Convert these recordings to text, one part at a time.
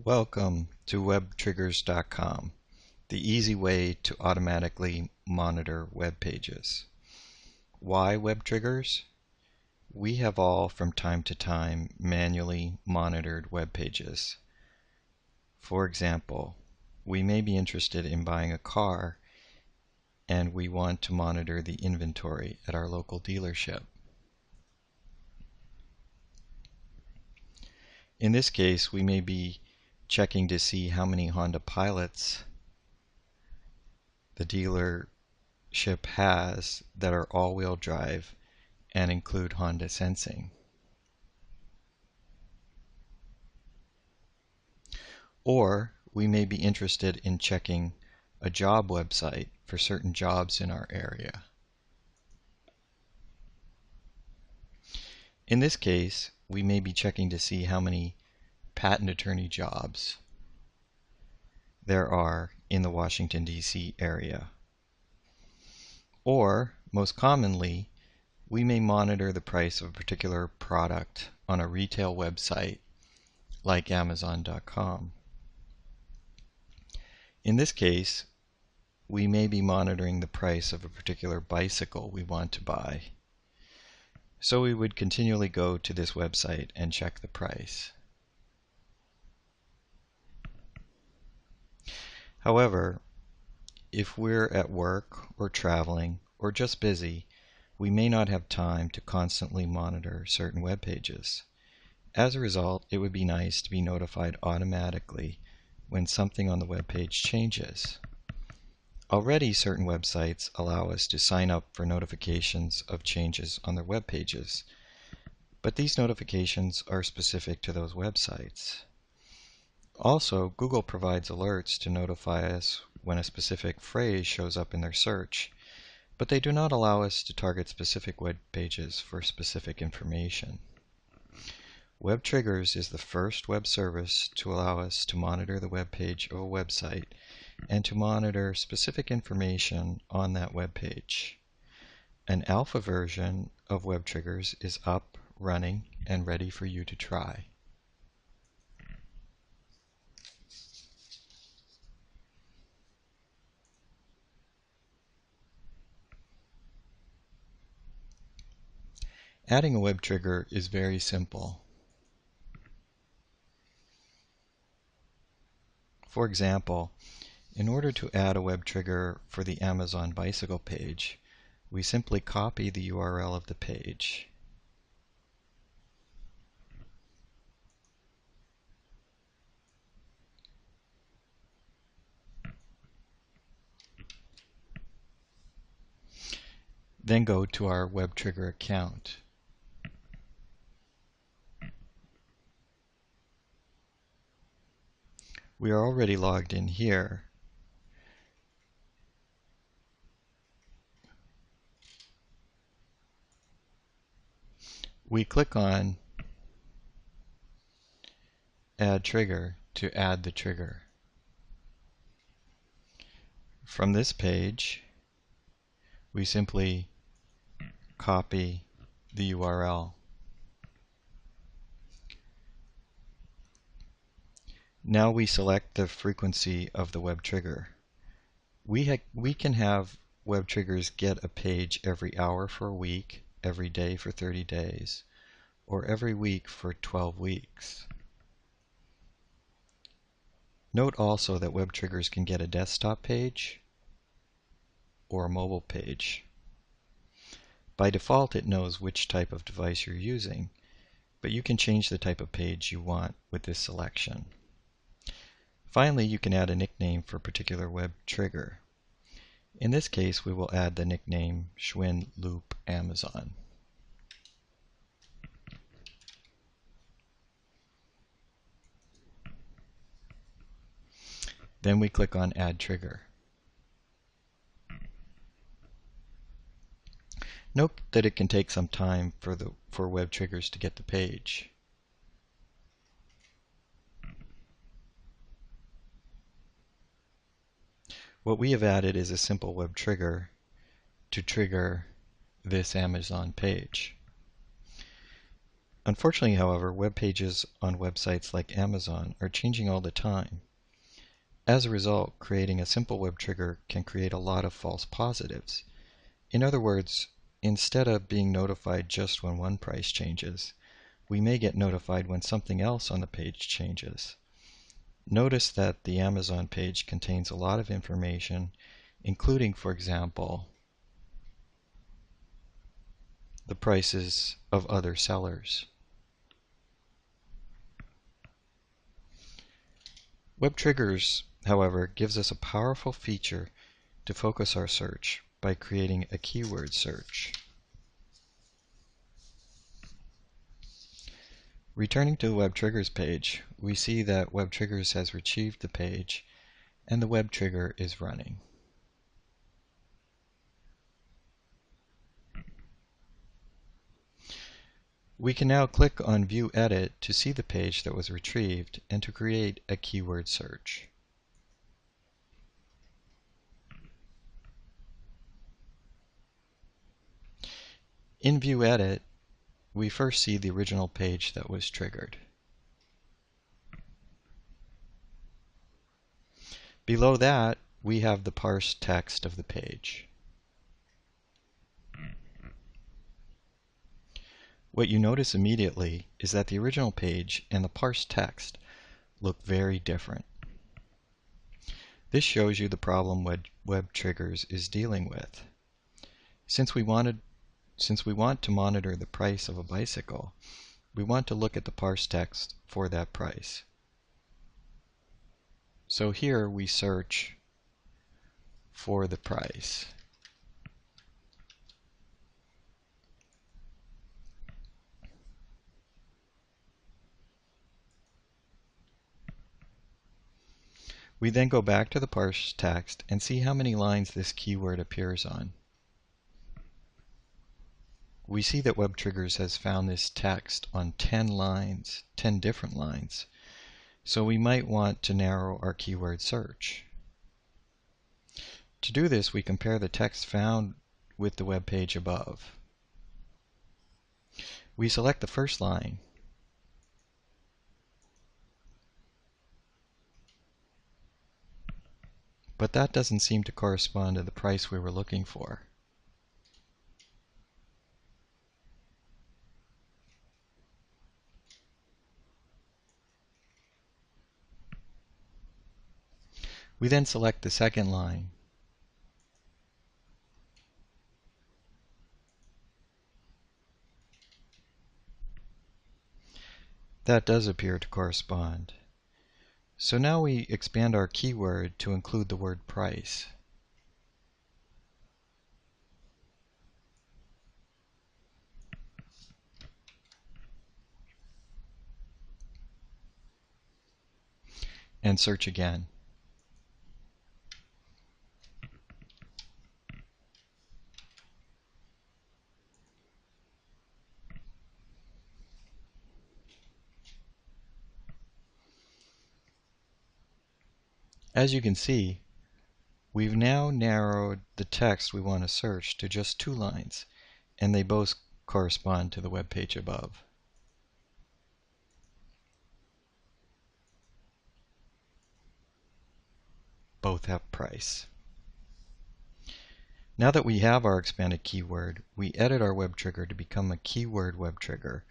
Welcome to WebTriggers.com, the easy way to automatically monitor web pages. Why WebTriggers? We have all from time to time manually monitored web pages. For example, we may be interested in buying a car and we want to monitor the inventory at our local dealership. In this case, we may be checking to see how many Honda Pilots the dealership has that are all-wheel drive and include Honda sensing. Or we may be interested in checking a job website for certain jobs in our area. In this case, we may be checking to see how many patent attorney jobs there are in the Washington, D.C. area. Or, most commonly, we may monitor the price of a particular product on a retail website like Amazon.com. In this case, we may be monitoring the price of a particular bicycle we want to buy. So we would continually go to this website and check the price. However, if we're at work or traveling or just busy, we may not have time to constantly monitor certain web pages. As a result, it would be nice to be notified automatically when something on the web page changes. Already, certain websites allow us to sign up for notifications of changes on their web pages, but these notifications are specific to those websites. Also, Google provides alerts to notify us when a specific phrase shows up in their search, but they do not allow us to target specific web pages for specific information. WebTriggers is the first web service to allow us to monitor the web page of a website and to monitor specific information on that web page. An alpha version of WebTriggers is up, running, and ready for you to try. Adding a web trigger is very simple. For example, in order to add a web trigger for the Amazon bicycle page, we simply copy the URL of the page. Then go to our web trigger account. We are already logged in here. We click on Add Trigger to add the trigger. From this page, we simply copy the URL. Now we select the frequency of the web trigger. We can have web triggers get a page every hour for a week, every day for 30 days, or every week for 12 weeks. Note also that web triggers can get a desktop page or a mobile page. By default, it knows which type of device you're using, but you can change the type of page you want with this selection. Finally, you can add a nickname for a particular web trigger. In this case, we will add the nickname Schwinn Loop Amazon. Then we click on Add Trigger. Note that it can take some time for web triggers to get the page. What we have added is a simple web trigger to trigger this Amazon page. Unfortunately, however, web pages on websites like Amazon are changing all the time. As a result, creating a simple web trigger can create a lot of false positives. In other words, instead of being notified just when one price changes, we may get notified when something else on the page changes. Notice that the Amazon page contains a lot of information, including, for example, the prices of other sellers. WebTriggers, however, gives us a powerful feature to focus our search by creating a keyword search. Returning to the WebTriggers page, we see that WebTriggers has retrieved the page and the web trigger is running. We can now click on View Edit to see the page that was retrieved and to create a keyword search. In View Edit, we first see the original page that was triggered. Below that, we have the parsed text of the page. What you notice immediately is that the original page and the parsed text look very different. This shows you the problem WebTriggers is dealing with. Since we want to monitor the price of a bicycle, we want to look at the parsed text for that price. So here we search for the price. We then go back to the parsed text and see how many lines this keyword appears on. We see that WebTriggers has found this text on 10 lines, 10 different lines. So we might want to narrow our keyword search. To do this, we compare the text found with the web page above. We select the first line. But that doesn't seem to correspond to the price we were looking for. We then select the second line. That does appear to correspond. So now we expand our keyword to include the word price. And search again. As you can see, we've now narrowed the text we want to search to just 2 lines, and they both correspond to the web page above. Both have price. Now that we have our expanded keyword, we edit our web trigger to become a keyword web trigger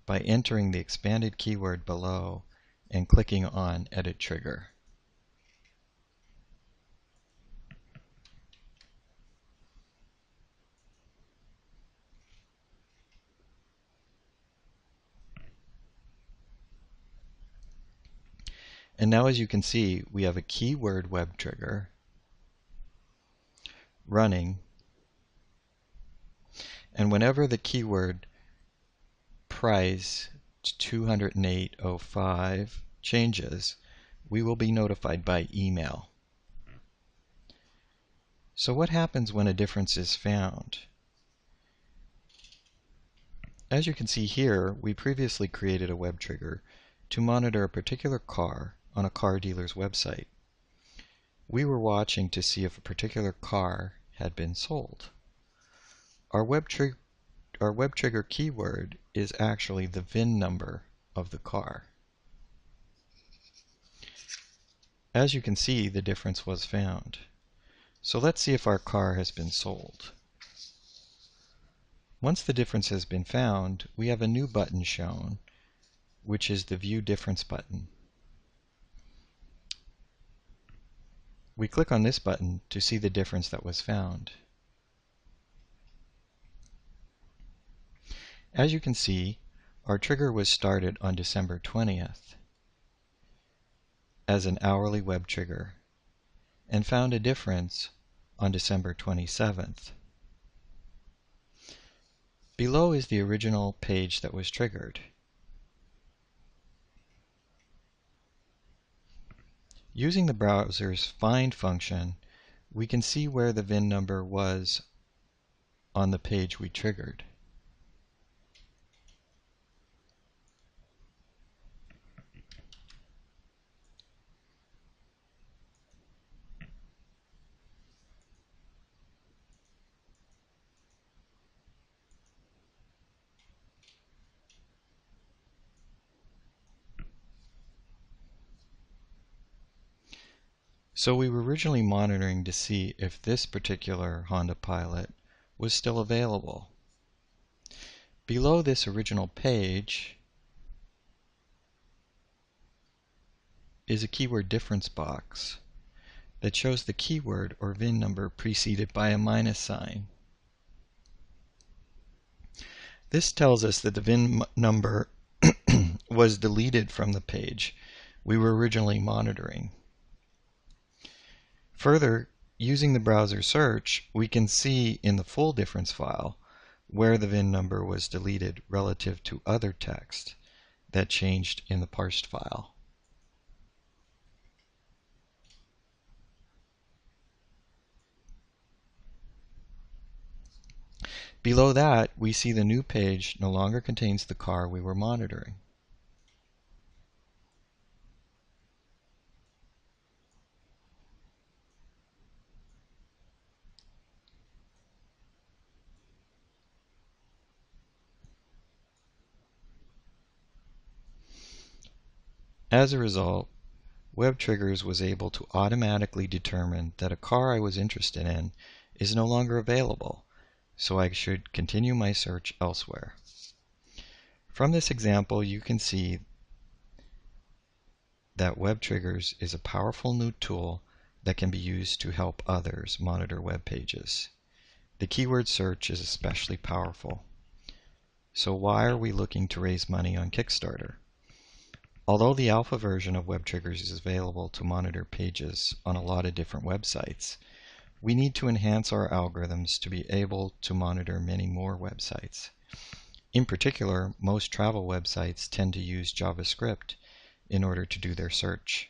by entering the expanded keyword below and clicking on Edit Trigger. And now, as you can see, we have a keyword web trigger running, and whenever the keyword price 208.05 changes, we will be notified by email. So what happens when a difference is found? As you can see here, we previously created a web trigger to monitor a particular car on a car dealer's website. We were watching to see if a particular car had been sold. Our web trigger keyword is actually the VIN number of the car. As you can see, the difference was found. So let's see if our car has been sold. Once the difference has been found, we have a new button shown, which is the View Difference button. We click on this button to see the difference that was found. As you can see, our trigger was started on December 20th as an hourly web trigger and found a difference on December 27th. Below is the original page that was triggered. Using the browser's find function, we can see where the VIN number was on the page we triggered. So we were originally monitoring to see if this particular Honda Pilot was still available. Below this original page is a keyword difference box that shows the keyword or VIN number preceded by a minus sign. This tells us that the VIN number was deleted from the page we were originally monitoring. Further, using the browser search, we can see in the full difference file where the VIN number was deleted relative to other text that changed in the parsed file. Below that, we see the new page no longer contains the car we were monitoring. As a result, WebTriggers was able to automatically determine that a car I was interested in is no longer available, so I should continue my search elsewhere. From this example, you can see that WebTriggers is a powerful new tool that can be used to help others monitor web pages. The keyword search is especially powerful. So why are we looking to raise money on Kickstarter? Although the alpha version of WebTriggers is available to monitor pages on a lot of different websites, we need to enhance our algorithms to be able to monitor many more websites. In particular, most travel websites tend to use JavaScript in order to do their search.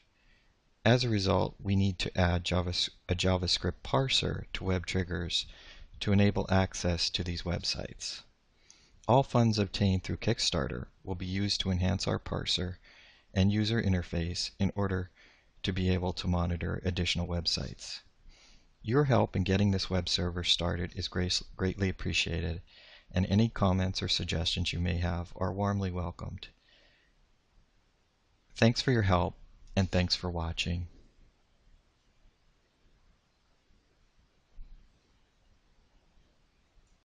As a result, we need to add a JavaScript parser to WebTriggers to enable access to these websites. All funds obtained through Kickstarter will be used to enhance our parser and user interface in order to be able to monitor additional websites. Your help in getting this web server started is greatly appreciated, and any comments or suggestions you may have are warmly welcomed. Thanks for your help, and thanks for watching.